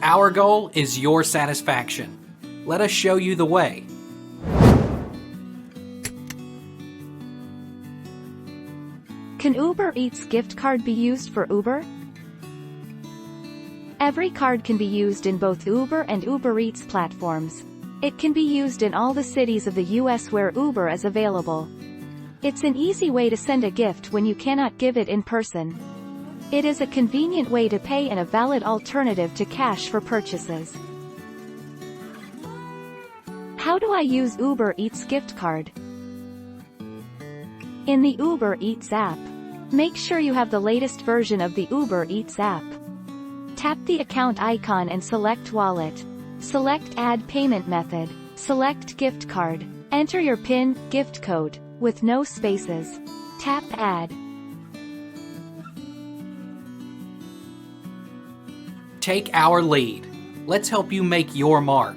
Our goal is your satisfaction. Let us show you the way. Can Uber Eats gift card be used for Uber? Every card can be used in both Uber and Uber Eats platforms. It can be used in all the cities of the US where Uber is available. It's an easy way to send a gift when you cannot give it in person. It is a convenient way to pay and a valid alternative to cash for purchases. How do I use Uber Eats gift card? In the Uber Eats app. Make sure you have the latest version of the Uber Eats app. Tap the account icon and select Wallet. Select Add Payment Method. Select Gift Card. Enter your PIN, gift code, with no spaces. Tap Add. Take our lead. Let's help you make your mark.